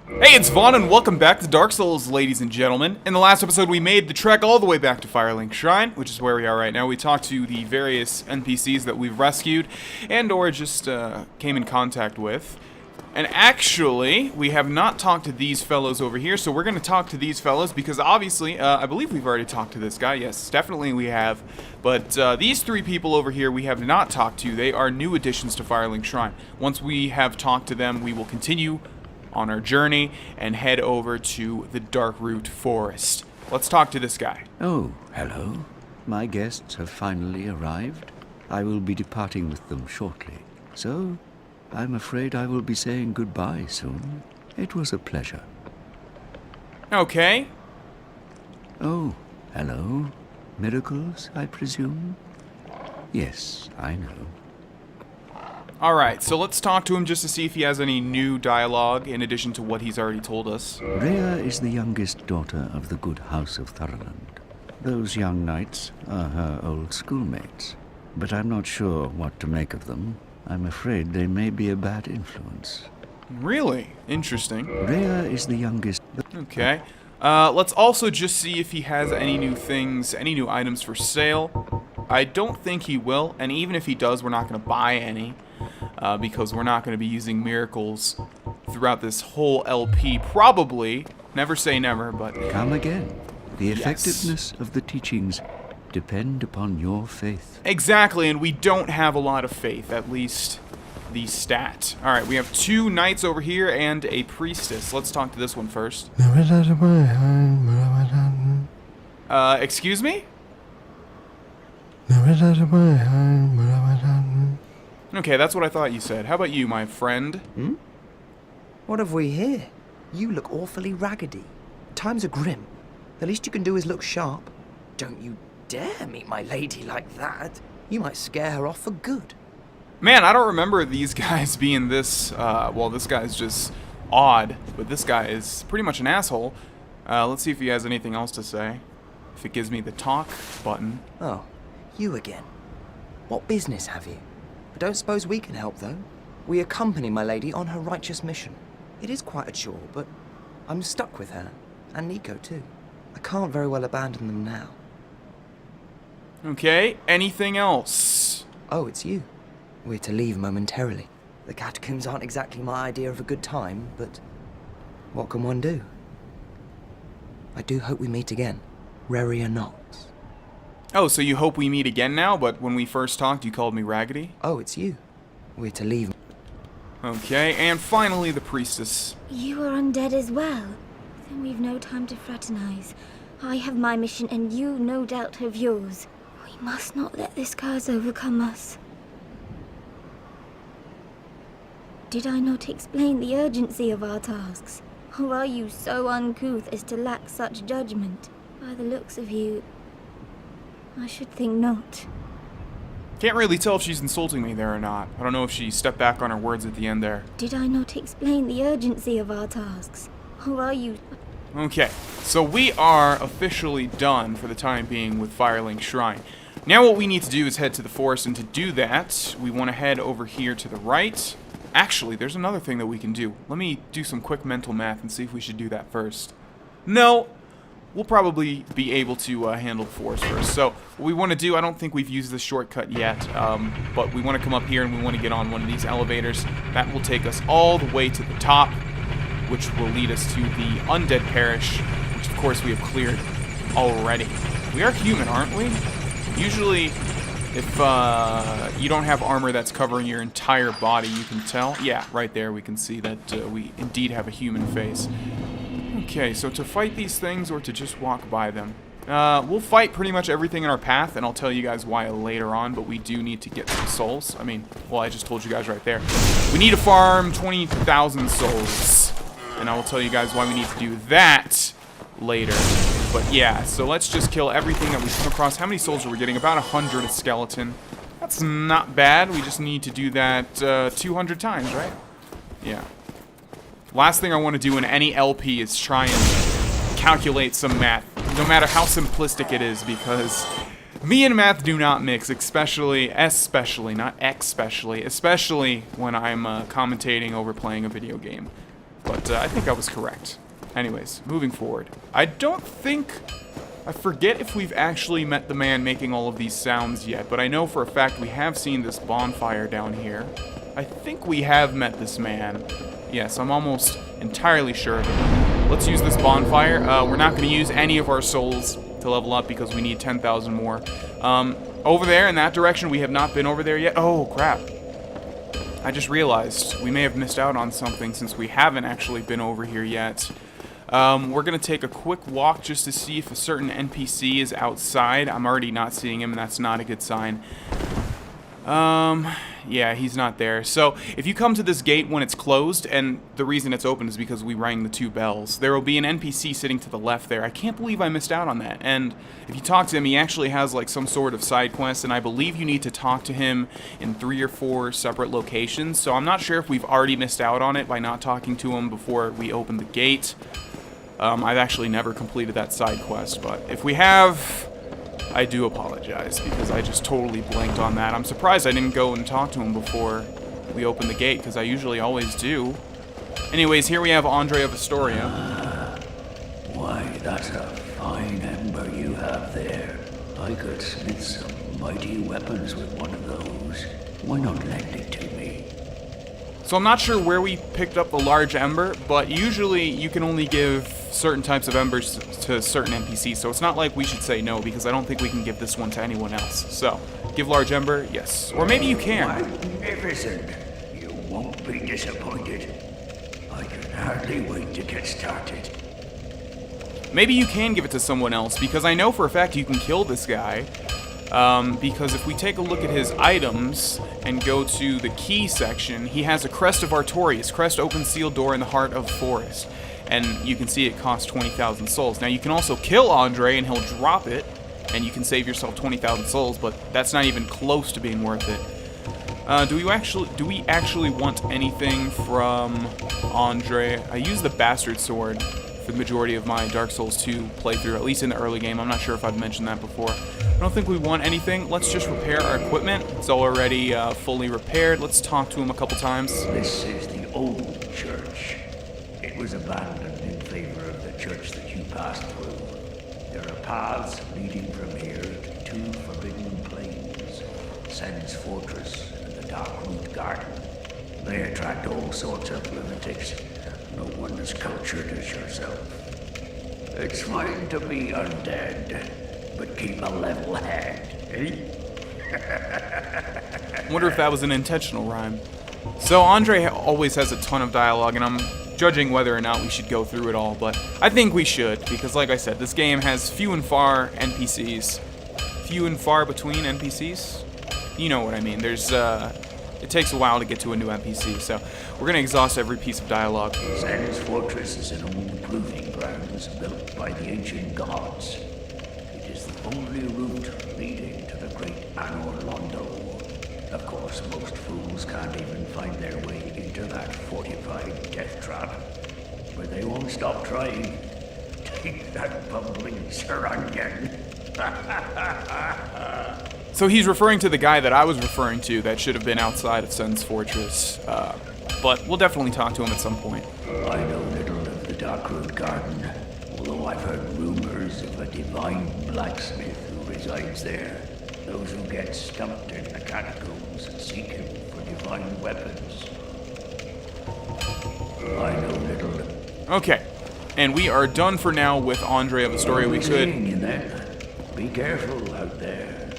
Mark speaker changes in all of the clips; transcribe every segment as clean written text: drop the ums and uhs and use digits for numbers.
Speaker 1: Hey, it's Vana, and welcome back to Dark Souls, ladies and gentlemen. In the last episode, we made the trek all the way back to Firelink Shrine, which is where we are right now. We talked to the various NPCs that we've rescued, and or just came in contact with. And actually, we have not talked to these fellows over here, so we're going to talk to these fellows, because obviously, I believe we've already talked to this guy. Yes, definitely we have. But these three people over here we have not talked to. They are new additions to Firelink Shrine. Once we have talked to them, we will continue on our journey and head over to the Darkroot Forest. Let's talk to this guy.
Speaker 2: Oh, hello. My guests have finally arrived. I will be departing with them shortly. So, I'm afraid I will be saying goodbye soon. It was a pleasure.
Speaker 1: Okay.
Speaker 2: Oh, hello. Miracles, I presume? Yes, I know.
Speaker 1: Alright, so let's talk to him just to see if he has any new dialogue in addition to what he's already told us.
Speaker 2: Rhea is the youngest daughter of the good house of Thurland. Those young knights are her old schoolmates, but I'm not sure what to make of them. I'm afraid they may be a bad influence.
Speaker 1: Really? Interesting.
Speaker 2: Rhea is the youngest...
Speaker 1: Okay. Let's also just see if he has any new things, any new items for sale. I don't think he will, and even if he does, we're not going to buy any, because we're not going to be using miracles throughout this whole LP, probably. Never say never, but...
Speaker 2: Come again. The effectiveness of the teachings depend upon your faith.
Speaker 1: Exactly, and we don't have a lot of faith, at least the stat. Alright, we have two knights over here and a priestess. Let's talk to this one first. Excuse me? Okay, that's what I thought you said. How about you, my friend?
Speaker 3: What have we here? You look awfully raggedy. Times are grim. The least you can do is look sharp. Don't you dare meet my lady like that. You might scare her off for good.
Speaker 1: Man, I don't remember these guys being this, well, this guy's just odd, but this guy is pretty much an asshole. Let's see if he has anything else to say. If it gives me the talk button.
Speaker 3: Oh, you again. What business have you? I don't suppose we can help, though. We accompany my lady on her righteous mission. It is quite a chore, but I'm stuck with her, and Nico too. I can't very well abandon them now.
Speaker 1: Okay, anything else?
Speaker 3: Oh, it's you. We're to leave momentarily. The catacombs aren't exactly my idea of a good time, but what can one do? I do hope we meet again, rarely or not.
Speaker 1: Oh, so you hope we meet again now, but when we first talked, you called me raggedy?
Speaker 3: Oh, it's you. We're to leave.
Speaker 1: Okay, and finally the priestess.
Speaker 4: You are undead as well. Then we've no time to fraternize. I have my mission, and you no doubt have yours. We must not let this curse overcome us. Did I not explain the urgency of our tasks? Or are you so uncouth as to lack such judgment? By the looks of you, I should think not.
Speaker 1: Can't really tell if she's insulting me there or not. I don't know if she stepped back on her words at the end there.
Speaker 4: Did I not explain the urgency of our tasks? Or are you...
Speaker 1: Okay, so we are officially done for the time being with Firelink Shrine. Now what we need to do is head to the forest, and to do that, we want to head over here to the right. Actually, there's another thing that we can do. Let me do some quick mental math and see if we should do that first. No, we'll probably be able to handle the forest first. So what we want to do, I don't think we've used this shortcut yet, but we want to come up here and we want to get on one of these elevators. That will take us all the way to the top, which will lead us to the Undead Parish, which of course we have cleared already. We are human, aren't we? Usually, if you don't have armor that's covering your entire body, you can tell. Yeah, right there we can see that we indeed have a human face. Okay, so to fight these things or to just walk by them? We'll fight pretty much everything in our path, and I'll tell you guys why later on, but we do need to get some souls. I mean, well, I just told you guys right there. We need to farm 20,000 souls, and I will tell you guys why we need to do that later. But yeah, so let's just kill everything that we come across. How many souls are we getting? About 100 a skeleton. That's not bad. We just need to do that 200 times, right? Yeah. Last thing I want to do in any LP is try and calculate some math, no matter how simplistic it is, because me and math do not mix, especially when I'm commentating over playing a video game. But I think I was correct. Anyways, moving forward. I forget if we've actually met the man making all of these sounds yet, but I know for a fact we have seen this bonfire down here. I think we have met this man. Yes, I'm almost entirely sure of it. Let's use this bonfire. We're not going to use any of our souls to level up because we need 10,000 more. Over there in that direction, we have not been over there yet. Oh, crap. I just realized we may have missed out on something since we haven't actually been over here yet. We're going to take a quick walk just to see if a certain NPC is outside. I'm already not seeing him, and that's not a good sign. Yeah, he's not there. So, if you come to this gate when it's closed, and the reason it's open is because we rang the 2 bells, there will be an NPC sitting to the left there. I can't believe I missed out on that. And if you talk to him, he actually has, like, some sort of side quest, and I believe you need to talk to him in 3 or 4 separate locations. So, I'm not sure if we've already missed out on it by not talking to him before we open the gate. I've actually never completed that side quest, but if we have, I do apologize because I just totally blanked on that. I'm surprised I didn't go and talk to him before we opened the gate because I usually always do. Anyways, here we have Andre of Astoria.
Speaker 2: Why, that's a fine ember you have there. I could smith some mighty weapons with one of those. Why not lend it to me?
Speaker 1: So I'm not sure where we picked up the large ember, but usually you can only give certain types of embers to certain NPCs, so it's not like we should say no, because I don't think we can give this one to anyone else. So, give large ember, yes. Or maybe you can.
Speaker 2: Magnificent. You won't be disappointed. I can hardly wait to get started.
Speaker 1: Maybe you can give it to someone else, because I know for a fact you can kill this guy. Because if we take a look at his items and go to the key section, he has a Crest of Artorias. Crest opens sealed door in the heart of forest. And you can see it costs 20,000 souls. Now you can also kill Andre and he'll drop it, and you can save yourself 20,000 souls, but that's not even close to being worth it. Do we actually want anything from Andre? I use the Bastard Sword for the majority of my Dark Souls 2 playthrough, at least in the early game. I'm not sure if I've mentioned that before. I don't think we want anything. Let's just repair our equipment. It's already fully repaired. Let's talk to him a couple times.
Speaker 2: This is the old church. It was abandoned in favor of the church that you passed through. There are paths leading from here to 2 forbidden plains, Sen's Fortress and the Darkroot Garden. They attract all sorts of lunatics. No one as cultured as yourself. It's fine to be undead, but keep a level head, eh?
Speaker 1: I wonder if that was an intentional rhyme. So Andre always has a ton of dialogue, and I'm judging whether or not we should go through it all, but I think we should, because like I said, this game has few and far NPCs. Few and far between NPCs? You know what I mean. There's, it takes a while to get to a new NPC, so we're gonna exhaust every piece of dialogue.
Speaker 2: Sen's Fortress is an old proving grounds built by the ancient gods. It is the only route leading to the great Anor Londo. Of course, most fools can't even find their way into that fortified death trap. But they won't stop trying. Take that bumbling Sarangan.
Speaker 1: So he's referring to the guy that I was referring to that should have been outside of Sen's Fortress. But we'll definitely talk to him at some point.
Speaker 2: I know little of the Darkroot Garden, although I've heard rumors of a divine blacksmith who resides there. Those who get stumped in the catacombs seek him for divine weapons. I know little.
Speaker 1: Okay, and we are done for now with Andre of Astoria. We could
Speaker 2: In there. Be careful out there.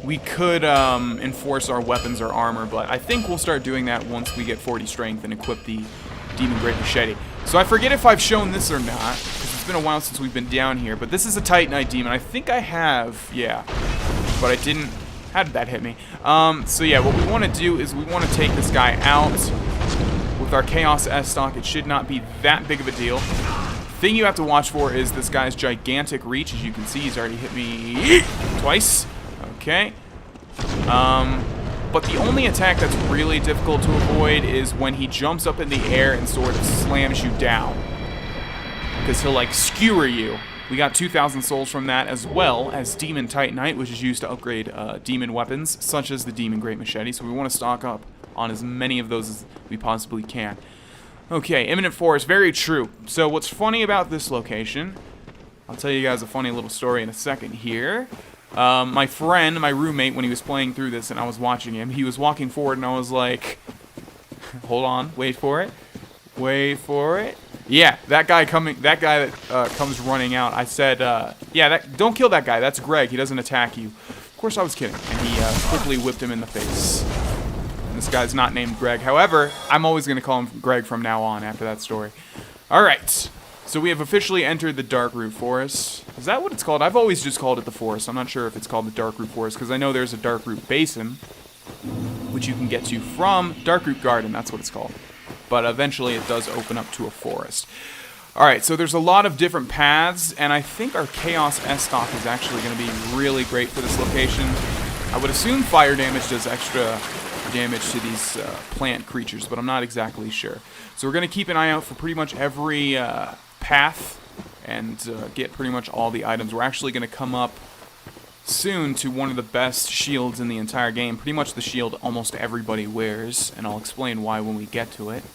Speaker 1: We could enforce our weapons or armor, but I think we'll start doing that once we get 40 strength and equip the Demon Great Machete. So I forget if I've shown this or not, because it's been a while since we've been down here, but this is a Titanite demon. I think I have, yeah, but I didn't. How did that hit me? So yeah, what we want to do is we want to take this guy out with our Chaos S-Stock. It should not be that big of a deal. Thing you have to watch for is this guy's gigantic reach. As you can see, he's already hit me twice. Okay. But the only attack that's really difficult to avoid is when he jumps up in the air and sort of slams you down. Because he'll, like, skewer you. We got 2,000 souls from that, as well as Demon Titanite, which is used to upgrade demon weapons, such as the Demon Great Machete. So we want to stock up on as many of those as we possibly can. Okay, imminent forest, very true. So what's funny about this location, I'll tell you guys a funny little story in a second here. My friend, my roommate, when he was playing through this and I was watching him, he was walking forward and I was like, hold on, wait for it. Wait for it. Yeah, that guy that comes running out. I said, yeah, don't kill that guy. That's Greg. He doesn't attack you. Of course I was kidding. And he quickly whipped him in the face. And this guy's not named Greg. However, I'm always going to call him Greg from now on after that story. All right. So we have officially entered the Darkroot Forest. Is that what it's called? I've always just called it the forest. I'm not sure if it's called the Darkroot Forest because I know there's a Darkroot Basin, which you can get to from Darkroot Garden. That's what it's called. But eventually it does open up to a forest. Alright, so there's a lot of different paths, and I think our Chaos S-Stock is actually going to be really great for this location. I would assume fire damage does extra damage to these plant creatures, but I'm not exactly sure. So we're going to keep an eye out for pretty much every path and get pretty much all the items. We're actually going to come up soon to one of the best shields in the entire game. Pretty much the shield almost everybody wears, and I'll explain why when we get to it.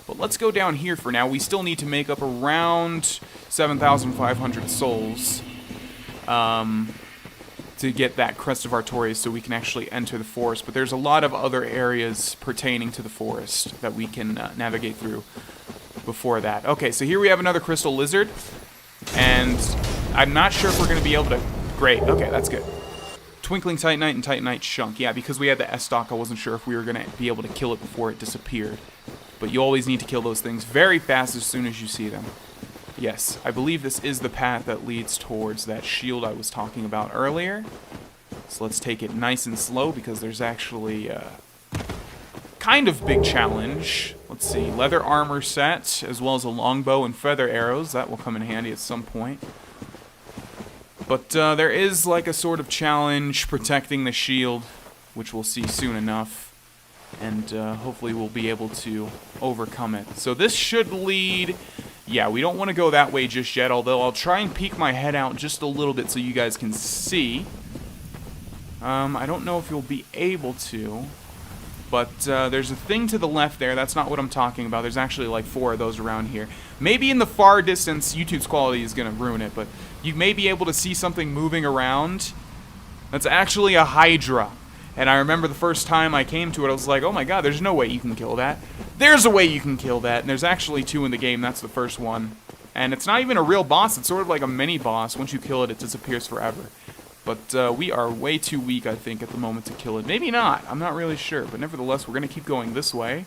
Speaker 1: But let's go down here for now. We still need to make up around 7,500 souls to get that Crest of Artorias so we can actually enter the forest. But there's a lot of other areas pertaining to the forest that we can navigate through before that. Okay, so here we have another crystal lizard, and I'm not sure if we're going to be able to... Great, okay, that's good. Twinkling Titanite and Titanite Chunk. Yeah, because we had the S-Stock, I wasn't sure if we were going to be able to kill it before it disappeared. But you always need to kill those things very fast as soon as you see them. Yes, I believe this is the path that leads towards that shield I was talking about earlier. So let's take it nice and slow because there's actually a kind of big challenge. Let's see, leather armor set, as well as a longbow and feather arrows. That will come in handy at some point. But there is like a sort of challenge protecting the shield, which we'll see soon enough. And hopefully we'll be able to overcome it. So this should lead... Yeah, we don't want to go that way just yet, although I'll try and peek my head out just a little bit so you guys can see. I don't know if you'll be able to, but there's a thing to the left there. That's not what I'm talking about. There's actually like 4 of those around here. Maybe in the far distance, YouTube's quality is going to ruin it, but you may be able to see something moving around. That's actually a Hydra. And I remember the first time I came to it, I was like, oh my god, there's no way you can kill that. There's a way you can kill that, and there's actually 2 in the game. That's the first one. And it's not even a real boss. It's sort of like a mini-boss. Once you kill it, it disappears forever. But we are way too weak, I think, at the moment to kill it. Maybe not. I'm not really sure. But nevertheless, we're going to keep going this way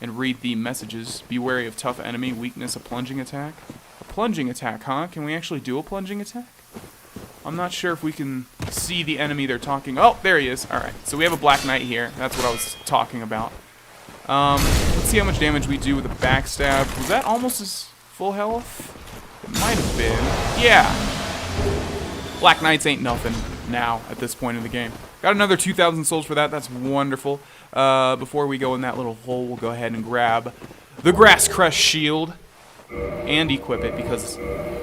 Speaker 1: and read the messages. Be wary of tough enemy, weakness, a plunging attack. A plunging attack, huh? Can we actually do a plunging attack? I'm not sure if we can see the enemy they're talking... Oh, there he is. Alright, so we have a Black Knight here. That's what I was talking about. Let's see how much damage we do with a backstab. Was that almost his full health? It might have been. Yeah. Black Knights ain't nothing now at this point in the game. Got another 2,000 souls for that. That's wonderful. Before we go in that little hole, we'll go ahead and grab the Grass Crest Shield and equip it because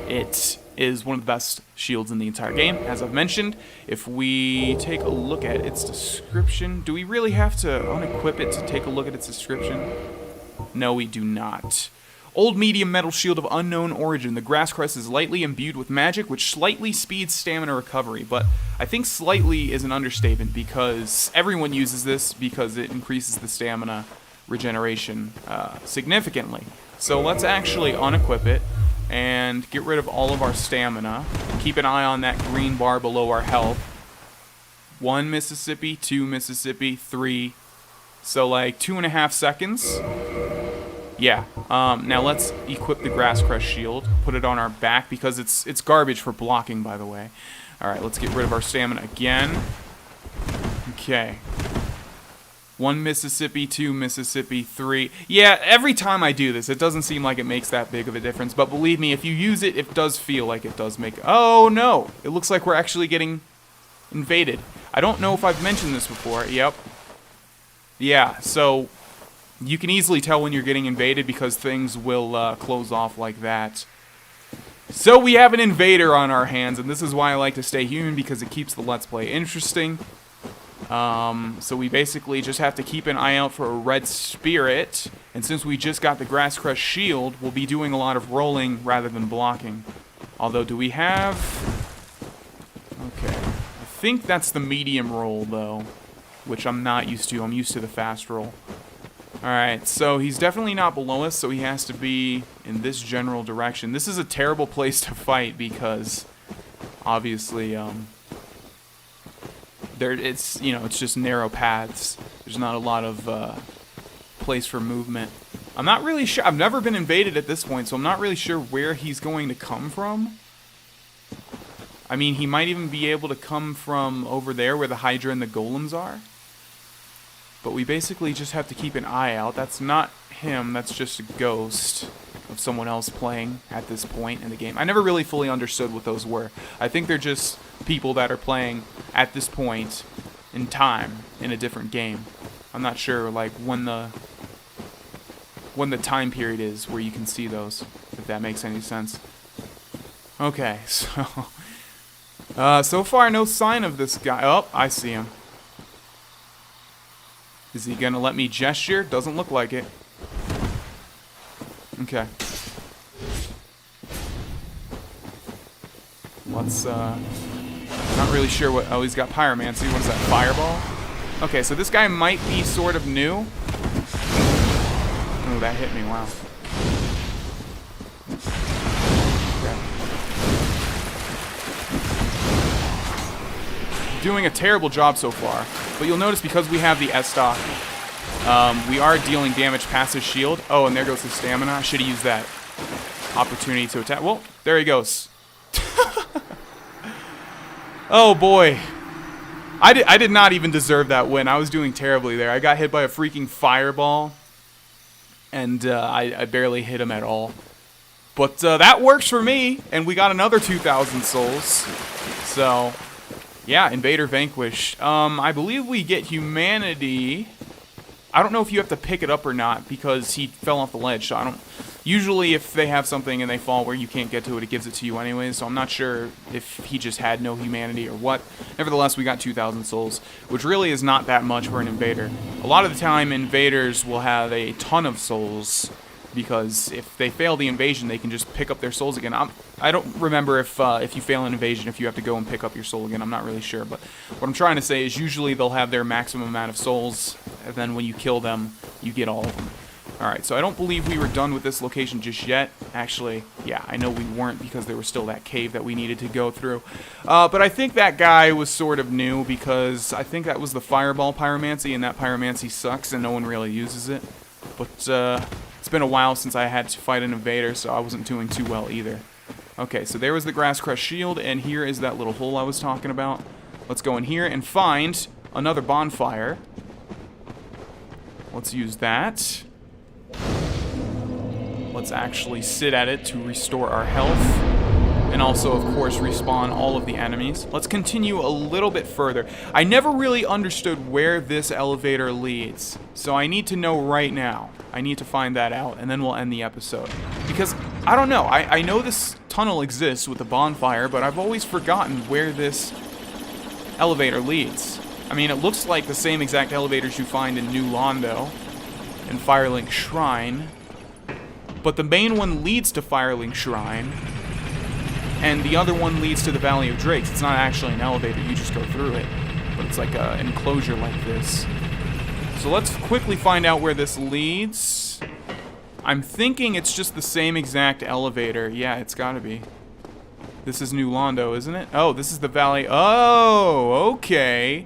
Speaker 1: it is one of the best shields in the entire game. As I've mentioned, if we take a look at its description, do we really have to unequip it to take a look at its description? No, we do not. Old medium metal shield of unknown origin. The Grass Crest is lightly imbued with magic, which slightly speeds stamina recovery. But I think slightly is an understatement because everyone uses this because it increases the stamina regeneration significantly. So let's actually unequip it and get rid of all of our stamina. Keep an eye on that green bar below our health. 1 Mississippi, 2 Mississippi, 3. So like 2.5 seconds. Yeah. Now let's equip the Grass Crest Shield. Put it on our back because it's garbage for blocking, by the way. Alright, let's get rid of our stamina again. Okay. 1 Mississippi, 2 Mississippi, 3. Yeah, every time I do this, it doesn't seem like it makes that big of a difference. But believe me, if you use it, it does feel like it does make... Oh, no. It looks like we're actually getting invaded. I don't know if I've mentioned this before. Yep. Yeah, so you can easily tell when you're getting invaded because things will close off like that. So we have an invader on our hands, and this is why I like to stay human because it keeps the Let's Play interesting. So we basically just have to keep an eye out for a red spirit. And since we just got the Grass Crest shield, we'll be doing a lot of rolling rather than blocking. Although, do we have... Okay. I think that's the medium roll, though, which I'm not used to. I'm used to the fast roll. Alright, so he's definitely not below us, so he has to be in this general direction. This is a terrible place to fight because, obviously, it's just narrow paths. There's not a lot of place for movement. I'm not really sure. I've never been invaded at this point, so I'm not really sure where he's going to come from. I mean, he might even be able to come from over there where the Hydra and the Golems are. But we basically just have to keep an eye out. That's not him. That's just a ghost of someone else playing at this point in the game. I never really fully understood what those were. I think they're just people that are playing at this point in time in a different game. I'm not sure, like, when the time period is where you can see those, if that makes any sense. Okay, so... so far, no sign of this guy. Oh, I see him. Is he gonna let me gesture? Doesn't look like it. Okay. Let's, not really sure what... Oh, he's got Pyromancy. What is that, Fireball? Okay, so this guy might be sort of new. Oh, that hit me, wow. Okay. Doing a terrible job so far. But you'll notice because we have the S-Stock, we are dealing damage past his shield. Oh, and there goes his stamina. I should have used that opportunity to attack. Well, there he goes. Oh, boy. I did not even deserve that win. I was doing terribly there. I got hit by a freaking fireball, and I barely hit him at all. But that works for me, and we got another 2,000 souls. So... yeah, Invader vanquished. I believe we get humanity. I don't know if you have to pick it up or not because he fell off the ledge. So I don't. Usually, if they have something and they fall where you can't get to it, it gives it to you anyways. So I'm not sure if he just had no humanity or what. Nevertheless, we got 2,000 souls, which really is not that much for an invader. A lot of the time, invaders will have a ton of souls because if they fail the invasion, they can just pick up their souls again. I don't remember if you fail an invasion, if you have to go and pick up your soul again. I'm not really sure, but what I'm trying to say is usually they'll have their maximum amount of souls, and then when you kill them, you get all of them. Alright, so I don't believe we were done with this location just yet. Actually, yeah, I know we weren't because there was still that cave that we needed to go through. But I think that guy was sort of new because I think that was the Fireball Pyromancy, and that Pyromancy sucks and no one really uses it. But, it's been a while since I had to fight an invader, so I wasn't doing too well either. Okay, so there was the Grass Crest shield, and here is that little hole I was talking about. Let's go in here and find another bonfire. Let's use that. Let's actually sit at it to restore our health. And also, of course, respawn all of the enemies. Let's continue a little bit further. I never really understood where this elevator leads, so I need to know right now. I need to find that out, and then we'll end the episode. Because, I don't know, I know this tunnel exists with the bonfire, but I've always forgotten where this elevator leads. I mean, it looks like the same exact elevators you find in New Londo and Firelink Shrine, but the main one leads to Firelink Shrine, and the other one leads to the Valley of Drakes. It's not actually an elevator, you just go through it. But it's like an enclosure like this. So let's quickly find out where this leads. I'm thinking it's just the same exact elevator. Yeah, it's gotta be. This is New Londo, isn't it? Oh, this is the Valley. Oh, okay.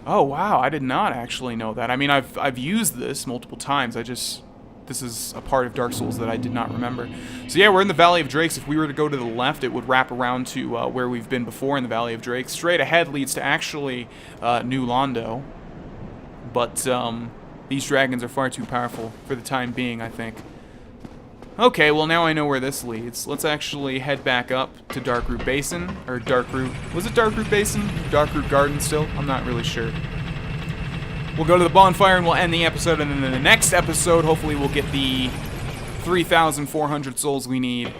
Speaker 1: Oh, wow, I did not actually know that. I mean, I've used this multiple times. This is a part of Dark Souls that I did not remember. So yeah, we're in the Valley of Drakes. If we were to go to the left, it would wrap around to where we've been before in the Valley of Drakes. Straight ahead leads to actually New Londo. But these dragons are far too powerful for the time being, I think. Okay, well now I know where this leads. Let's actually head back up to Darkroot Basin, or Darkroot... Was it Darkroot Basin? Darkroot Garden still? I'm not really sure. We'll go to the bonfire and we'll end the episode, and then in the next episode, hopefully we'll get the 3,400 souls we need.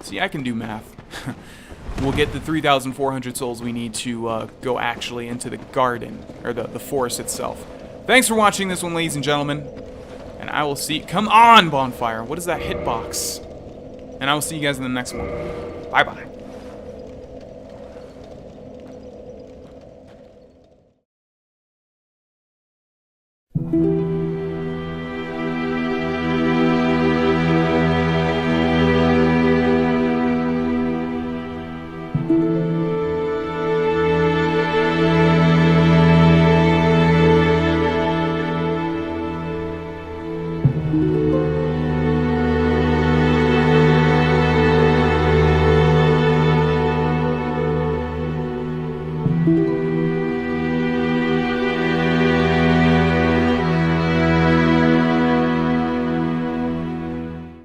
Speaker 1: See, I can do math. we'll get the 3,400 souls we need to go actually into the garden, or the forest itself. Thanks for watching this one, ladies and gentlemen. And I will see... Come on, Bonfire! What is that hitbox? And I will see you guys in the next one. Bye-bye.